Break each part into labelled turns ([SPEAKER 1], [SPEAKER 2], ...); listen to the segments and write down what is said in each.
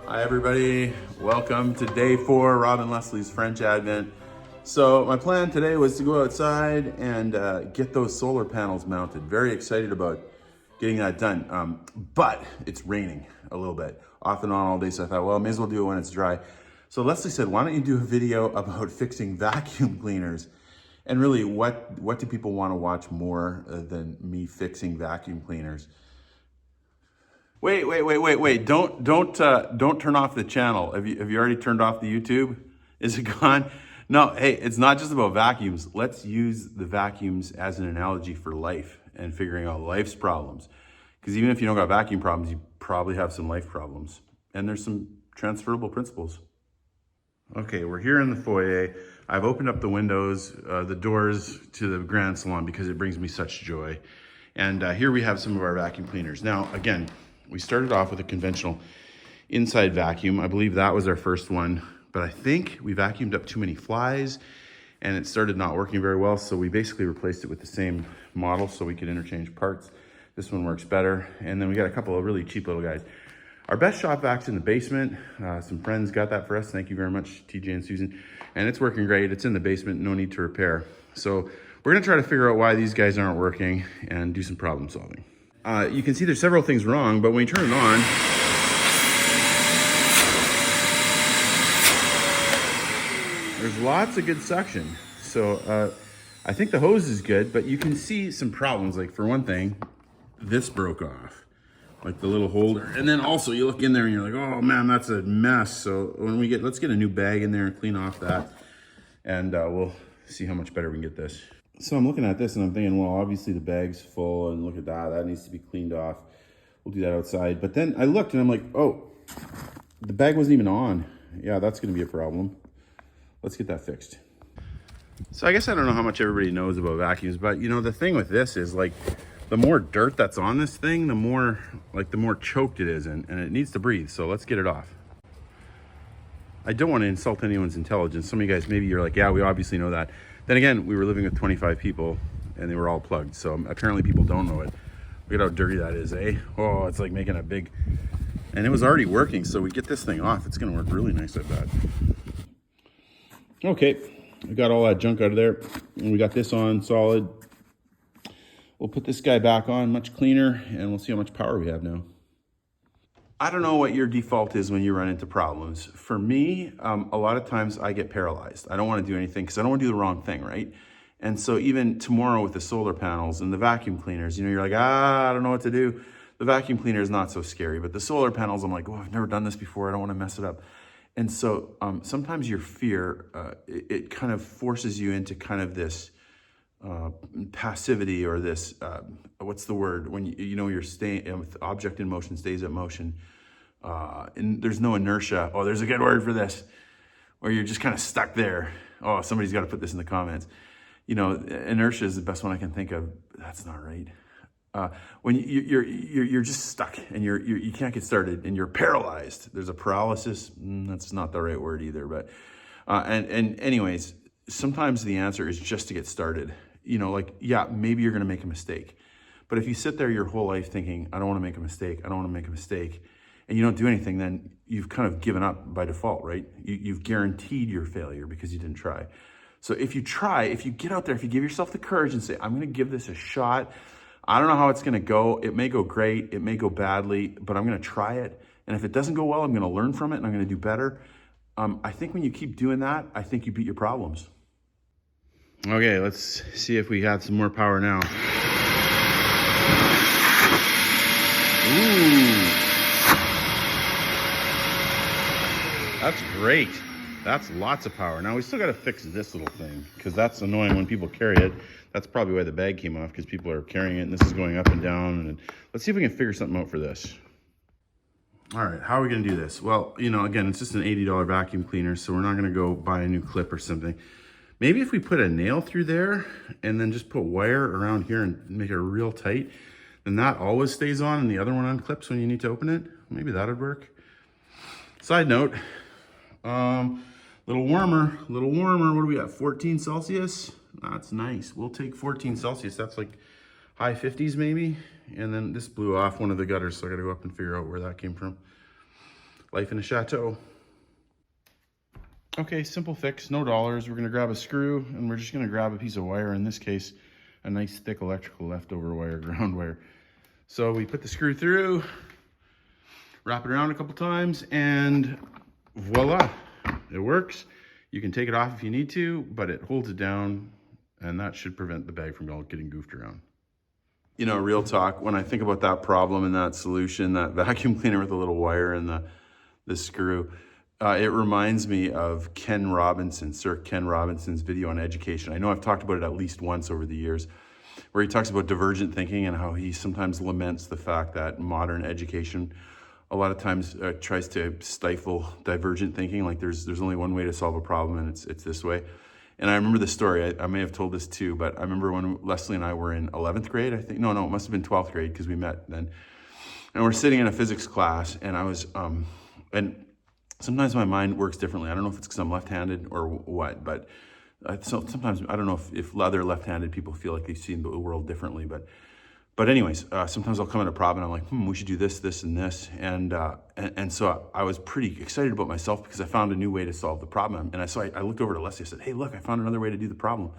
[SPEAKER 1] Hi everybody, welcome to day 4, Rob and Leslie's French Advent. So my plan today was to go outside and get those solar panels mounted. Very excited about getting that done, but it's raining a little bit, off and on all day, so I thought, well, I may as well do it when it's dry. So Leslie said, why don't you do a video about fixing vacuum cleaners? And really, what do people want to watch more than me fixing vacuum cleaners? Wait. Don't turn off the channel. Have you already turned off the YouTube? Is it gone? No, hey, it's not just about vacuums. Let's use the vacuums as an analogy for life and figuring out life's problems. Because even if you don't got vacuum problems, you probably have some life problems. And there's some transferable principles. Okay, we're here in the foyer. I've opened up the windows, the doors to the grand salon because it brings me such joy. And here we have some of our vacuum cleaners. Now, again, we started off with a conventional inside vacuum. I believe that was our first one, but I think we vacuumed up too many flies and it started not working very well. So we basically replaced it with the same model so we could interchange parts. This one works better. And then we got a couple of really cheap little guys. Our best shop vac's in the basement. Some friends got that for us. Thank you very much, TJ and Susan. And it's working great. It's in the basement, no need to repair. So we're gonna try to figure out why these guys aren't working and do some problem solving. You can see there's several things wrong, but when you turn it on, there's lots of good suction. So I think the hose is good, but you can see some problems. Like for one thing, this broke off, like the little holder. And then also you look in there and you're like, oh man, that's a mess. So when let's get a new bag in there and clean off that. And we'll see how much better we can get this. So I'm looking at this and I'm thinking, well, obviously the bag's full and look at that. That needs to be cleaned off. We'll do that outside. But then I looked and I'm like, oh, the bag wasn't even on. Yeah, that's gonna be a problem. Let's get that fixed. So I guess I don't know how much everybody knows about vacuums, but you know, the thing with this is like, the more dirt that's on this thing, the more choked it is and it needs to breathe. So let's get it off. I don't want to insult anyone's intelligence. Some of you guys, maybe you're like, yeah, we obviously know that. Then again, we were living with 25 people and they were all plugged. So apparently people don't know it. Look at how dirty that is, eh? Oh, it's like making a big, and it was already working. So we get this thing off. It's going to work really nice, I bet. Okay, we got all that junk out of there and we got this on solid. We'll put this guy back on, much cleaner, and we'll see how much power we have now. I don't know what your default is when you run into problems. For me, a lot of times I get paralyzed. I don't want to do anything because I don't want to do the wrong thing, right? And so even tomorrow with the solar panels and the vacuum cleaners, you know, you're like, I don't know what to do. The vacuum cleaner is not so scary, but the solar panels, I'm like, oh, I've never done this before. I don't want to mess it up. And so sometimes your fear, it kind of forces you into kind of this passivity or this, what's the word? When you know you're staying, with object in motion stays at motion. And there's no inertia. Oh, there's a good word for this. Or you're just kind of stuck there. Oh, somebody's got to put this in the comments. You know, inertia is the best one I can think of. That's not right. When you're just stuck and you can't get started and you're paralyzed. There's a paralysis. That's not the right word either. But and anyways, sometimes the answer is just to get started. You know, like, yeah, maybe you're going to make a mistake. But if you sit there your whole life thinking, I don't want to make a mistake, I don't want to make a mistake, and you don't do anything, then you've kind of given up by default, right? You've guaranteed your failure because you didn't try. So if you try, if you get out there, if you give yourself the courage and say, I'm going to give this a shot. I don't know how it's going to go. It may go great. It may go badly, but I'm going to try it. And if it doesn't go well, I'm going to learn from it and I'm going to do better. I think when you keep doing that, I think you beat your problems. Okay, let's see if we got some more power now. Ooh. That's great. That's lots of power. Now we still got to fix this little thing because that's annoying when people carry it. That's probably why the bag came off, because people are carrying it and this is going up and down. And let's see if we can figure something out for this. All right, how are we going to do this? Well, you know, again, it's just an $80 vacuum cleaner, so we're not going to go buy a new clip or something. Maybe if we put a nail through there and then just put wire around here and make it real tight, then that always stays on and the other one unclips when you need to open it. Maybe that would work. Side note, little warmer. What do we got? 14 Celsius? That's nice. We'll take 14 Celsius. That's like high 50s maybe. And then this blew off one of the gutters, so I got to go up and figure out where that came from. Life in a chateau. Okay, simple fix, no dollars. We're gonna grab a screw and we're just gonna grab a piece of wire, in this case, a nice thick electrical leftover wire, ground wire. So we put the screw through, wrap it around a couple times, and voila, it works. You can take it off if you need to, but it holds it down, and that should prevent the bag from all getting goofed around. You know, real talk, when I think about that problem and that solution, that vacuum cleaner with the little wire and the screw, it reminds me of Sir Ken Robinson's video on education. I know I've talked about it at least once over the years, where he talks about divergent thinking and how he sometimes laments the fact that modern education a lot of times tries to stifle divergent thinking. Like there's only one way to solve a problem, and it's this way. And I remember the story, I may have told this too, but I remember when Leslie and I were in 11th grade, I think, no, it must have been 12th grade because we met then. And we're sitting in a physics class, and I was, and sometimes my mind works differently. I don't know if it's because I'm left-handed or what, but so sometimes, I don't know if other left-handed people feel like they see the world differently, but anyways, sometimes I'll come at a problem and I'm like, we should do this, this, and this. And so I was pretty excited about myself because I found a new way to solve the problem. And so I looked over to Leslie, I said, hey, look, I found another way to do the problem.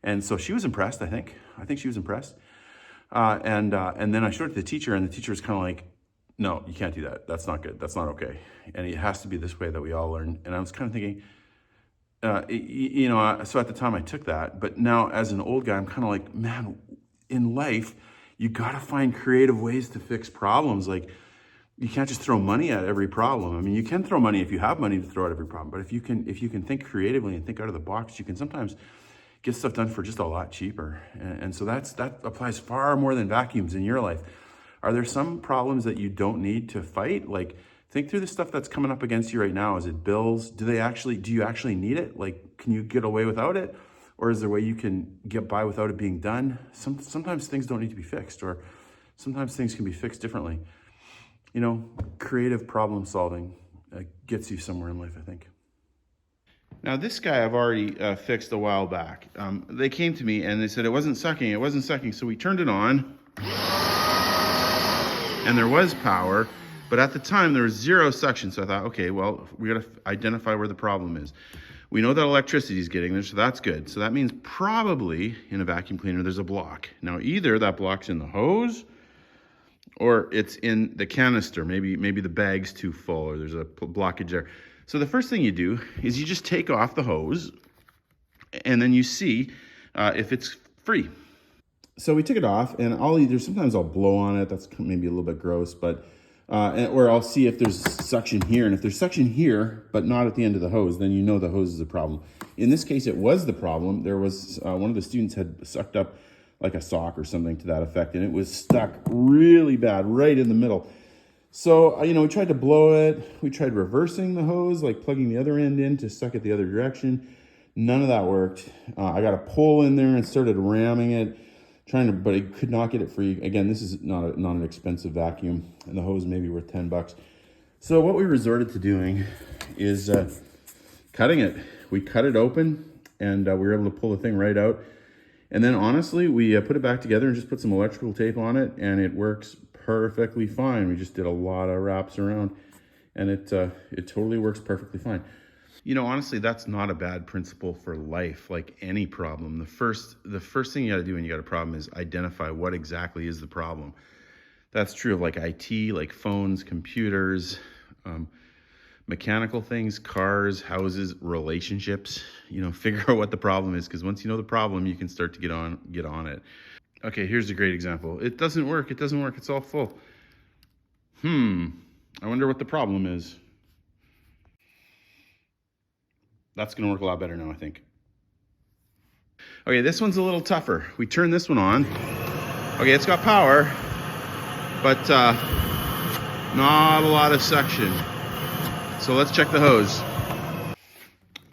[SPEAKER 1] And so she was impressed, I think she was impressed. And then I showed it to the teacher, and the teacher was kind of like, no, you can't do that. That's not good. That's not okay. And it has to be this way that we all learn. And I was kind of thinking, so at the time I took that, but now as an old guy, I'm kind of like, man, in life, you got to find creative ways to fix problems. Like, you can't just throw money at every problem. I mean, you can throw money if you have money to throw at every problem, but if you can think creatively and think out of the box, you can sometimes get stuff done for just a lot cheaper. And so that applies far more than vacuums in your life. Are there some problems that you don't need to fight? Like, think through the stuff that's coming up against you right now. Is it bills? Do you actually need it? Like, can you get away without it? Or is there a way you can get by without it being done? Sometimes things don't need to be fixed, or sometimes things can be fixed differently. You know, creative problem solving gets you somewhere in life, I think. Now, this guy I've already fixed a while back. They came to me and they said it wasn't sucking. So we turned it on, and there was power, but at the time there was zero suction. So I thought, okay, well, we got to identify where the problem is. We know that electricity is getting there, so that's good. So that means probably in a vacuum cleaner there's a block. Now, either that block's in the hose or it's in the canister. Maybe the bag's too full, or there's a blockage there. So the first thing you do is you just take off the hose, and then you see if it's free. So we took it off, and sometimes I'll blow on it. That's maybe a little bit gross, but or I'll see if there's suction here. And if there's suction here, but not at the end of the hose, then you know the hose is a problem. In this case, it was the problem. There was one of the students had sucked up like a sock or something to that effect, and it was stuck really bad right in the middle. So, we tried to blow it. We tried reversing the hose, like plugging the other end in to suck it the other direction. None of that worked. I got a pole in there and started ramming it, but I could not get it free. Again, this is not an expensive vacuum, and the hose may be worth $10. So what we resorted to doing is cutting it. We cut it open, and we were able to pull the thing right out. And then honestly, we put it back together and just put some electrical tape on it, and it works perfectly fine. We just did a lot of wraps around, and it totally works perfectly fine. Honestly, that's not a bad principle for life. Like any problem, the first thing you got to do when you got a problem is identify what exactly is the problem. That's true of like IT, like phones, computers, mechanical things, cars, houses, relationships. Figure out what the problem is, because once you know the problem, you can start to get on it. Okay, here's a great example. It doesn't work. It's all full. I wonder what the problem is. That's gonna work a lot better now, I think. Okay, this one's a little tougher. We turn this one on. Okay, it's got power, but not a lot of suction. So let's check the hose.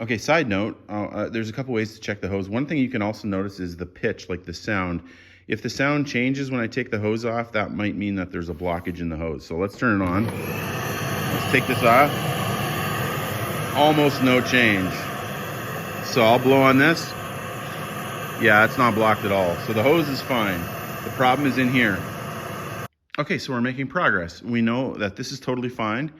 [SPEAKER 1] Okay, side note, there's a couple ways to check the hose. One thing you can also notice is the pitch, like the sound. If the sound changes when I take the hose off, that might mean that there's a blockage in the hose. So let's turn it on. Let's take this off. Almost no change. So I'll blow on this. Yeah, it's not blocked at all. So the hose is fine. The problem is in here. Okay, so we're making progress. We know that this is totally fine.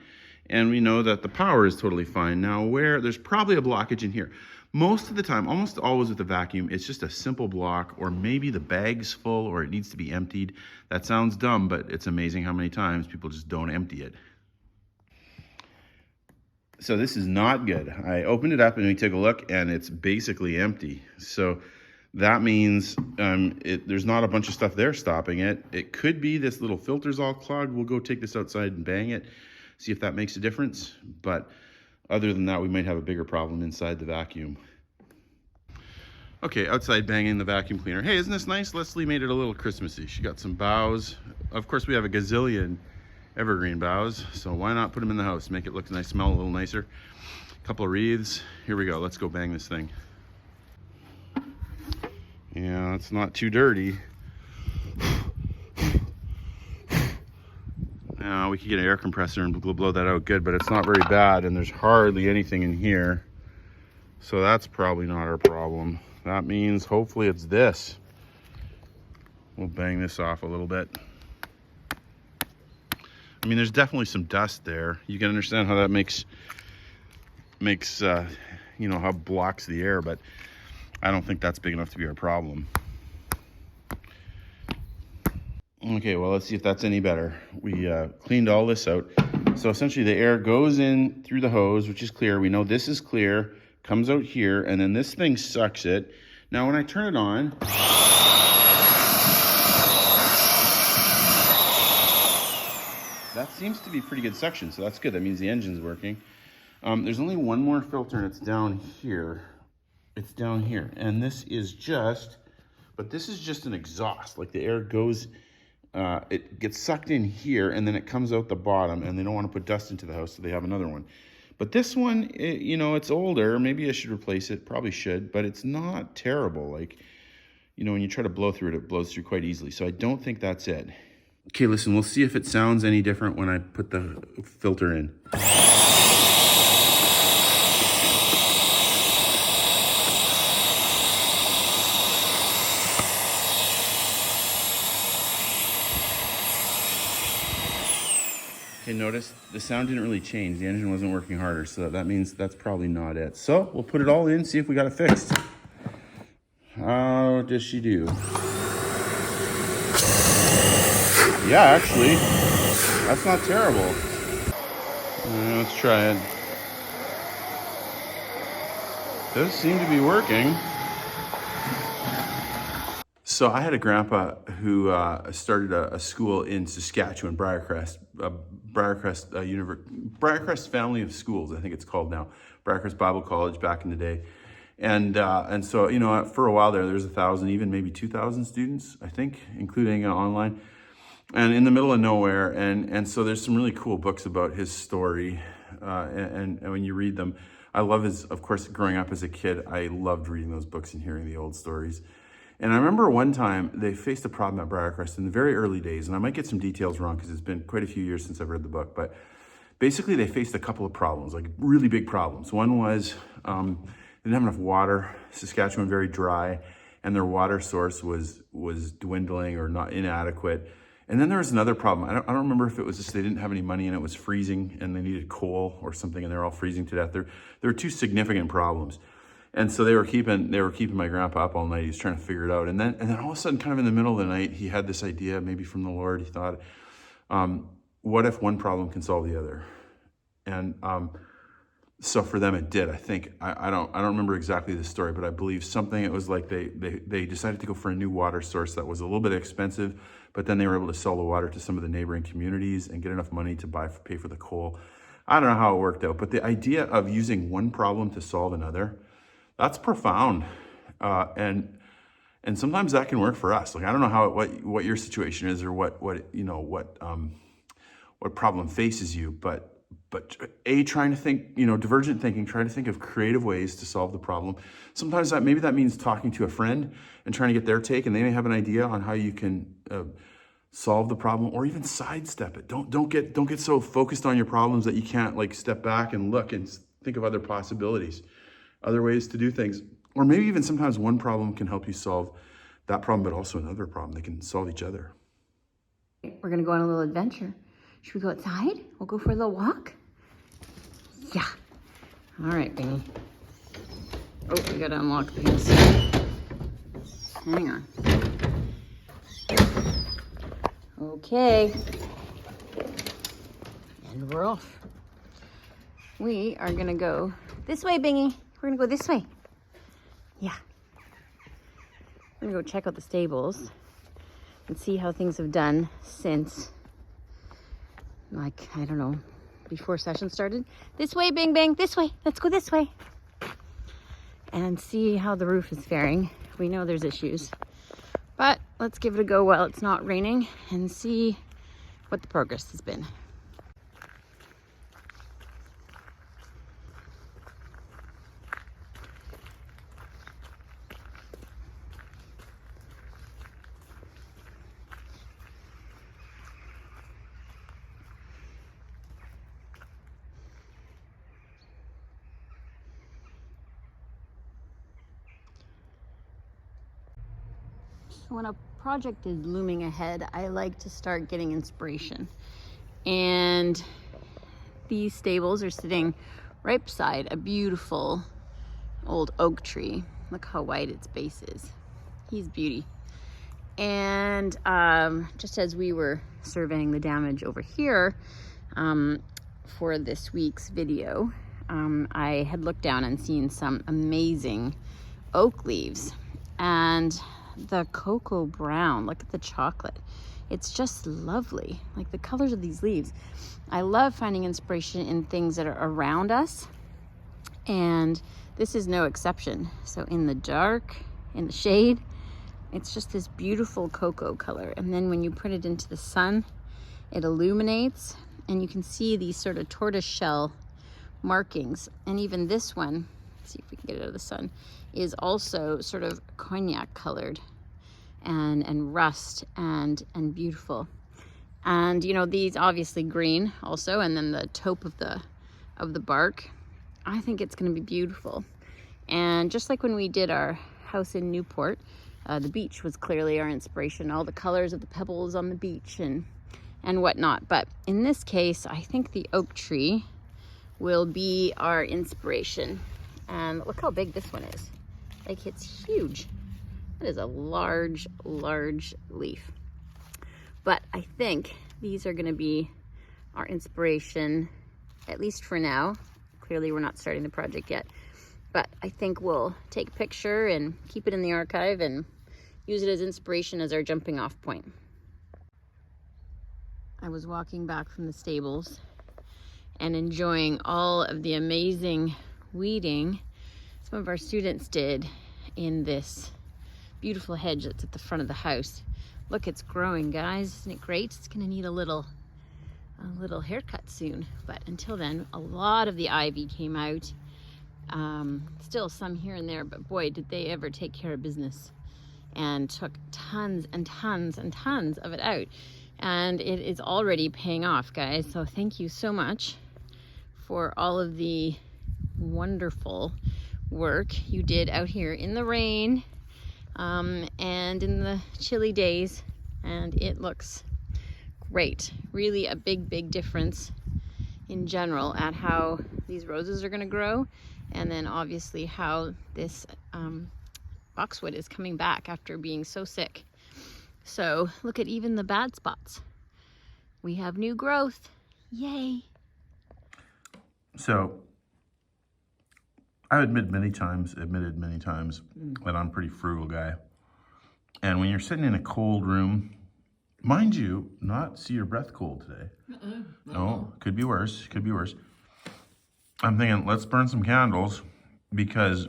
[SPEAKER 1] And we know that the power is totally fine. Now there's probably a blockage in here. Most of the time, almost always with the vacuum, it's just a simple block, or maybe the bag's full or it needs to be emptied. That sounds dumb, but it's amazing how many times people just don't empty it. So this is not good. I opened it up and we took a look and it's basically empty. So that means there's not a bunch of stuff there stopping it. It could be this little filter's all clogged. We'll go take this outside and bang it, see if that makes a difference. But other than that, we might have a bigger problem inside the vacuum. Okay, outside banging the vacuum cleaner. Hey, isn't this nice? Leslie made it a little Christmassy. She got some boughs. Of course, we have a gazillion evergreen boughs, so why not put them in the house, make it look nice, smell a little nicer. A couple of wreaths. Here we go, let's go bang this thing. Yeah, it's not too dirty. Now we could get an air compressor and blow that out good, but it's not very bad, and there's hardly anything in here, so that's probably not our problem. That means hopefully it's this. We'll bang this off a little bit. I mean, there's definitely some dust there. You can understand how that makes you know, how it blocks the air, but I don't think that's big enough to be our problem. Okay, well, let's see if that's any better. We cleaned all this out. So essentially the air goes in through the hose, which is clear. We know this is clear, comes out here, and then this thing sucks it. Now when I turn it on, that seems to be pretty good suction, so that's good. That means the engine's working. There's only one more filter, and it's down here. It's down here, and this is just an exhaust. Like the air goes, it gets sucked in here, and then it comes out the bottom, and they don't want to put dust into the house, so they have another one. But this one, you know, it's older. Maybe I should replace it. Probably should, but it's not terrible. Like, you know, when you try to blow through it, it blows through quite easily. So I don't think that's it. Okay, listen, we'll see if it sounds any different when I put the filter in. Okay, notice the sound didn't really change. The engine wasn't working harder, so that means that's probably not it. So we'll put it all in, see if we got it fixed. How does she do? Yeah, actually, that's not terrible. Let's try it. Does seem to be working. So I had a grandpa who started a school in Saskatchewan, Briarcrest Family of Schools, I think it's called now, Briarcrest Bible College back in the day. And so, you know, for a while there's 1,000, even maybe 2,000 students, I think, including online, and in the middle of nowhere. And so there's some really cool books about his story. And when you read them, I love his, of course, growing up as a kid, I loved reading those books and hearing the old stories. And I remember one time they faced a problem at Briarcrest in the very early days, and I might get some details wrong because it's been quite a few years since I've read the book, but basically they faced a couple of problems, like really big problems. One was they didn't have enough water. Saskatchewan, very dry, and their water source was dwindling or not inadequate. And then there was another problem. I don't remember if it was just they didn't have any money and it was freezing and they needed coal or something and they're all freezing to death. There were two significant problems. And so they were keeping my grandpa up all night. He was trying to figure it out. And then all of a sudden, kind of in the middle of the night, he had this idea, maybe from the Lord. He thought, what if one problem can solve the other? And so for them, it did. I think I don't remember exactly the story, but I believe something. It was like they decided to go for a new water source that was a little bit expensive, but then they were able to sell the water to some of the neighboring communities and get enough money to pay for the coal. I don't know how it worked out, but the idea of using one problem to solve another, that's profound, and sometimes that can work for us. Like I don't know what your situation is or what problem faces you, but trying to think, divergent thinking, trying to think of creative ways to solve the problem. Sometimes maybe that means talking to a friend and trying to get their take, and they may have an idea on how you can solve the problem or even sidestep it. Don't get so focused on your problems that you can't like step back and look and think of other possibilities, other ways to do things. Or maybe even sometimes one problem can help you solve that problem, but also another problem. They can solve each other.
[SPEAKER 2] We're gonna go on a little adventure. Should we go outside? We'll go for a little walk. Yeah. All right, Bingy. Oh, we gotta unlock things. Hang on. Okay. And we're off. We are gonna go this way, Bingy. We're gonna go this way. Yeah. We're gonna go check out the stables and see how things have done since, like, I don't know, before session started. This way, Bing Bang, this way. Let's go this way. And see how the roof is faring. We know there's issues, but let's give it a go while it's not raining and see what the progress has been. When a project is looming ahead, I like to start getting inspiration. And these stables are sitting right beside a beautiful old oak tree. Look how wide its base is. He's beauty. And just as we were surveying the damage over here for this week's video, I had looked down and seen some amazing oak leaves. And the cocoa brown, look at the chocolate. It's just lovely. Like the colors of these leaves. I love finding inspiration in things that are around us. And this is no exception. So in the dark, in the shade, it's just this beautiful cocoa color. And then when you put it into the sun, it illuminates and you can see these sort of tortoise shell markings. And even this one, let's see if we can get it out of the sun, is also sort of cognac colored and rust and beautiful. And you know, these obviously green also, and then the taupe of the bark. I think it's going to be beautiful. And just like when we did our house in Newport, the beach was clearly our inspiration, all the colors of the pebbles on the beach and whatnot. But in this case, I think the oak tree will be our inspiration. And look how big this one is. Like, it's huge. That is a large, large leaf. But I think these are going to be our inspiration, at least for now. Clearly, we're not starting the project yet. But I think we'll take a picture and keep it in the archive and use it as inspiration as our jumping off point. I was walking back from the stables and enjoying all of the amazing weeding some of our students did in this beautiful hedge that's at the front of the house. Look, it's growing, guys. Isn't it great? It's gonna need a little haircut soon. But until then, a lot of the ivy came out. Still some here and there, but boy, did they ever take care of business and took tons and tons and tons of it out. And it is already paying off, guys. So thank you so much for all of the wonderful work you did out here in the rain and in the chilly days, and it looks great. Really a big difference in general at how these roses are going to grow, and then obviously how this boxwood is coming back after being so sick. So look at even the bad spots. We have new growth. Yay.
[SPEAKER 1] So I've admitted many times that I'm a pretty frugal guy. And when you're sitting in a cold room, mind you, not see your breath cold today. No, could be worse, could be worse. I'm thinking, let's burn some candles because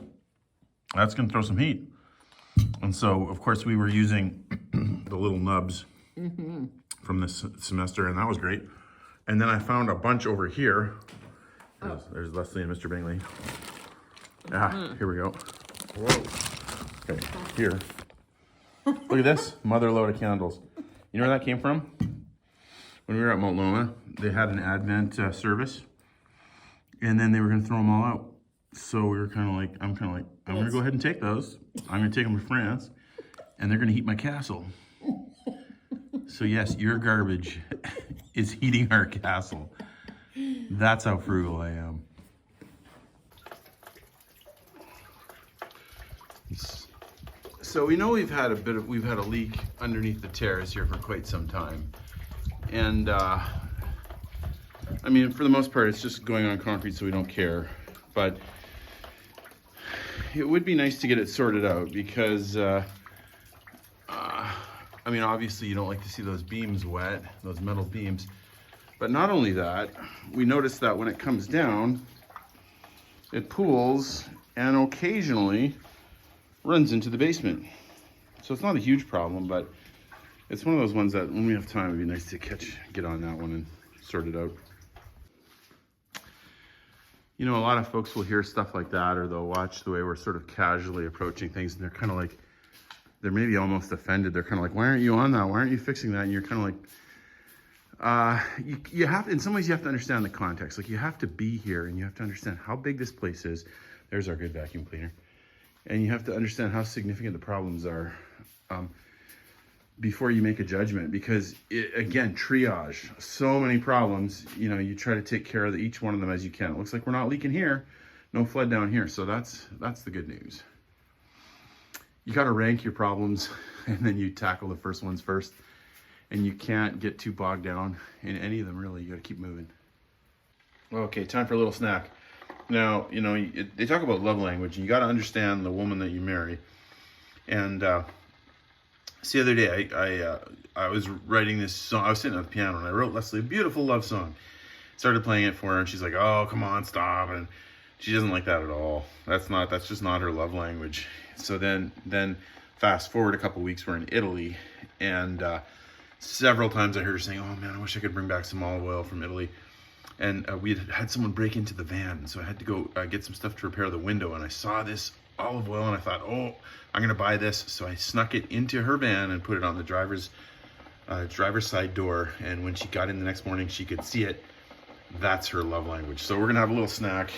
[SPEAKER 1] that's gonna throw some heat. And so, of course, we were using the little nubs from this semester, and that was great. And then I found a bunch over here. There's Leslie and Mr. Bingley. Here we go. Whoa. Okay, here. Look at this, mother load of candles. You know where that came from? When we were at Mount Loma, they had an Advent service, and then they were gonna throw them all out. So we were I'm gonna go ahead and take those. I'm gonna take them to France, and they're gonna heat my castle. So yes, your garbage is heating our castle. That's how frugal I am. So we know we've had a leak underneath the terrace here for quite some time. And I mean, for the most part, it's just going on concrete, so we don't care. But it would be nice to get it sorted out because, I mean, obviously you don't like to see those beams wet, those metal beams. But not only that, we noticed that when it comes down, it pools and occasionally runs into the basement. So it's not a huge problem, but it's one of those ones that when we have time, it'd be nice to get on that one and sort it out. You know, a lot of folks will hear stuff like that, or they'll watch the way we're sort of casually approaching things, and they're kind of like, they're maybe almost offended. They're kind of like, why aren't you on that? Why aren't you fixing that? And you're kind of like, you have, in some ways you have to understand the context. Like, you have to be here and you have to understand how big this place is. There's our good vacuum cleaner. And you have to understand how significant the problems are before you make a judgment. Because, again, triage, so many problems, you know, you try to take care of each one of them as you can. It looks like we're not leaking here, no flood down here. So that's the good news. You got to rank your problems and then you tackle the first ones first. And you can't get too bogged down in any of them, really. You got to keep moving. Okay, time for a little snack. Now, you know, they talk about love language, and you got to understand the woman that you marry. And the other day, I was writing this song. I was sitting at the piano, and I wrote Leslie a beautiful love song. Started playing it for her, and she's like, "Oh, come on, stop!" And she doesn't like that at all. That's just not her love language. So then fast forward a couple weeks, we're in Italy, and several times I heard her saying, "Oh man, I wish I could bring back some olive oil from Italy." And we had someone break into the van, so I had to go get some stuff to repair the window. And I saw this olive oil, and I thought, "Oh, I'm gonna buy this." So I snuck it into her van and put it on the driver's side door. And when she got in the next morning, she could see it. That's her love language. So we're gonna have a little snack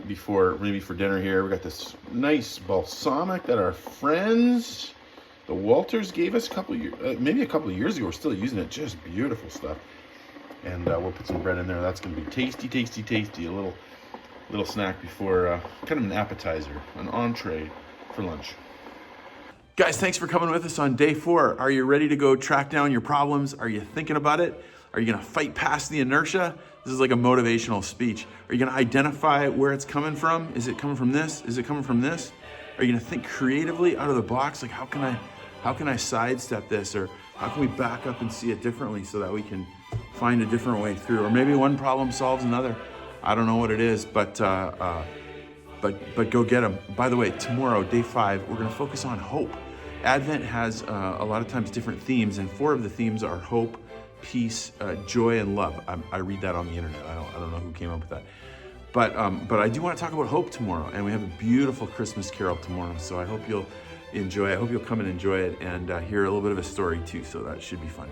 [SPEAKER 1] maybe for dinner here. We got this nice balsamic that our friends, the Walters, gave us maybe a couple of years ago. We're still using it. Just beautiful stuff. And we'll put some bread in there. That's going to be tasty, tasty, tasty. A little snack before, kind of an appetizer, an entree for lunch. Guys, thanks for coming with us on day 4. Are you ready to go track down your problems? Are you thinking about it? Are you going to fight past the inertia? This is like a motivational speech. Are you going to identify where it's coming from? Is it coming from this? Is it coming from this? Are you going to think creatively out of the box? Like, how can I sidestep this? Or how can we back up and see it differently so that we can find a different way through? Or maybe one problem solves another. I don't know what it is, but go get them. By the way, tomorrow, day 5, we're going to focus on hope. Advent has a lot of times different themes, and 4 of the themes are hope, peace, joy, and love. I read that on the internet. I don't know who came up with that. But I do want to talk about hope tomorrow, and we have a beautiful Christmas carol tomorrow. So I hope you'll enjoy. I hope you'll come and enjoy it and hear a little bit of a story too. So that should be fun.